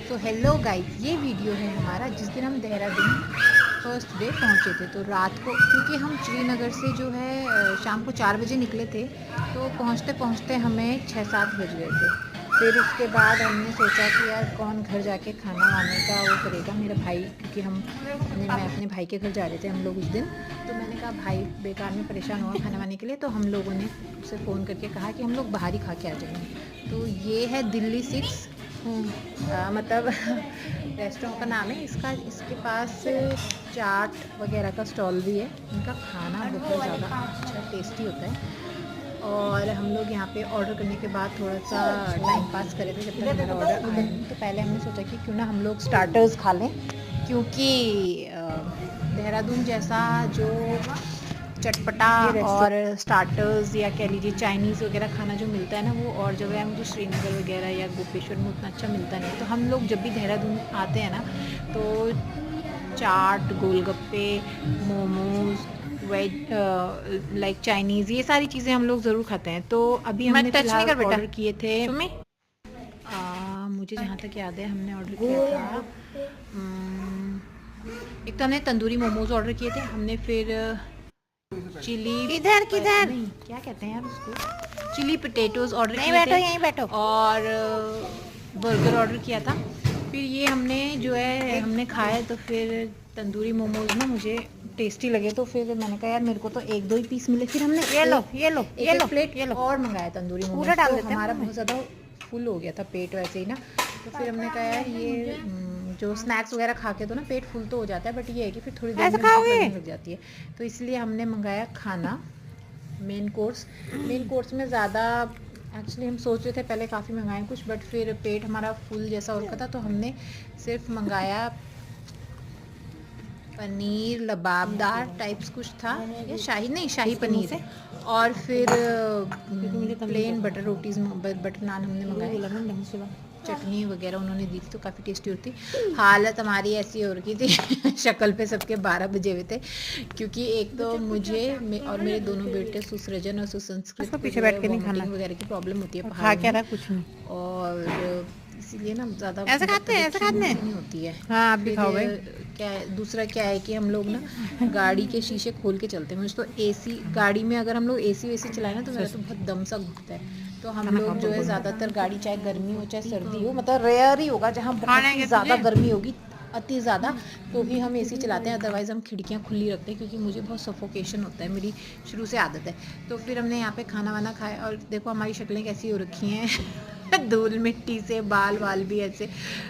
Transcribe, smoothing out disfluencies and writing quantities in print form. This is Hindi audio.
तो हेलो गाइस, ये वीडियो है हमारा जिस दिन हम देहरादून फर्स्ट डे पहुँचे थे। तो रात को, क्योंकि हम श्रीनगर से जो है शाम को 4 बजे निकले थे, तो पहुँचते पहुँचते हमें 6-7 बज गए थे। फिर उसके बाद हमने सोचा कि यार कौन घर जाके खाना वाने का वो करेगा। मेरा भाई, क्योंकि मैं अपने भाई के घर जा रहे थे हम लोग उस दिन, तो मैंने कहा भाई बेकार में परेशान होगा खाना वाने के लिए, तो हम लोगों ने उसे फ़ोन करके कहा कि हम लोग बाहर ही खा के आ जाएंगे। तो ये है दिल्ली 6, मतलब रेस्टोरेंट का नाम है इसका। इसके पास चाट वगैरह का स्टॉल भी है। इनका खाना बहुत ज़्यादा अच्छा टेस्टी होता है। और हम लोग यहाँ पे ऑर्डर करने के बाद थोड़ा सा टाइम पास करे थे जब तक हमारा ऑर्डर आया नहीं। तो पहले हमने सोचा कि क्यों ना हम लोग स्टार्टर्स खा लें, क्योंकि देहरादून जैसा जो चटपटा और स्टार्टर्स या कह लीजिए चाइनीज़ वगैरह खाना जो मिलता है ना, वो और जगह है मुझे श्रीनगर वगैरह या गोपेश्वर में उतना अच्छा मिलता नहीं। तो हम लोग जब भी देहरादून आते हैं ना, तो चाट, गोलगप्पे, मोमोज, वेज लाइक चाइनीज़, ये सारी चीज़ें हम लोग ज़रूर खाते हैं। तो अभी हमने फिलहाल ऑर्डर किए थे। मुझे जहाँ तक याद है हमने ऑर्डर किया था, एक तो हमने तंदूरी मोमोज ऑर्डर किए थे। हमने फिर चिली किधर नहीं, क्या कहते हैं यार उसको, चिली पोटैटोज ऑर्डर किए बैठो, थे। यहीं बैठो। और बर्गर ऑर्डर किया था। फिर ये हमने जो है हमने खाया, तो फिर तंदूरी मोमोज ना मुझे टेस्टी लगे, तो फिर मैंने कहा यार मेरे को तो 1-2 ही पीस मिले। फिर हमने ये लो एक प्लेट और मंगाया तंदूरी मोमोज। पूरा डाल तो देते हैं हमारा मुंह में। बहुत ज़्यादा फुल हो गया था पेट वैसे ही ना। तो फिर हमने कहा यार ये जो स्नैक्स वगैरह खा के तो ना पेट फुल तो हो जाता है, बट ये है कि फिर थोड़ी देर ऐसे में भूख खाओगे? लगने लग जाती है। तो इसलिए हमने मंगाया खाना, मेन कोर्स में ज़्यादा एक्चुअली हम सोच रहे थे पहले काफ़ी मंगाएं कुछ, बट फिर पेट हमारा फुल जैसा हो रखा था, तो हमने सिर्फ मंगाया पनीर लबाबदार टाइप्स कुछ था, या शाही पनीर, और फिर प्लेन बटर रोटीज़, बटर नान हमने मंगाए। चटनी वगैरह उन्होंने दी थी तो काफ़ी टेस्टी होती। हालत हमारी ऐसी हो रखी थी शक्ल पे सबके 12 बजे हुए थे, क्योंकि एक तो मुझे और मेरे दोनों बेटे सुसृजन और सुसंस्कृत को पीछे बैठ के नहीं खाना, वॉमिटिंग वगैरह की प्रॉब्लम होती है खा पहाड़ों क्या में, रहा कुछ नहीं। और इसीलिए ना ज़्यादा ऐसे खाते हैं, ऐसे तबीयत खाते ठीक हैं। नहीं होती है। हाँ, आप भी खाओ भाई। क्या है, दूसरा क्या है कि हम लोग ना गाड़ी के शीशे खोल के चलते हैं। मुझे तो एसी गाड़ी में, अगर हम लोग एसी वेसी चलाए ना, तो मेरा तो बहुत दम सा घुटता है। तो हम लोग जो है ज़्यादातर गाड़ी, चाहे गर्मी हो चाहे सर्दी हो, मतलब रेयर ही होगा जहाँ बहुत ही ज़्यादा गर्मी होगी, अति ज़्यादा, तो ही हम एसी चलाते हैं। अदरवाइज़ हम खिड़कियाँ खुली रखते हैं, क्योंकि मुझे बहुत सफोकेशन होता है, मेरी शुरू से आदत है। तो फिर हमने यहाँ पे खाना वाना खाया, और देखो हमारी शक्लें कैसी हो रखी हैं धूल मिट्टी से, बाल भी ऐसे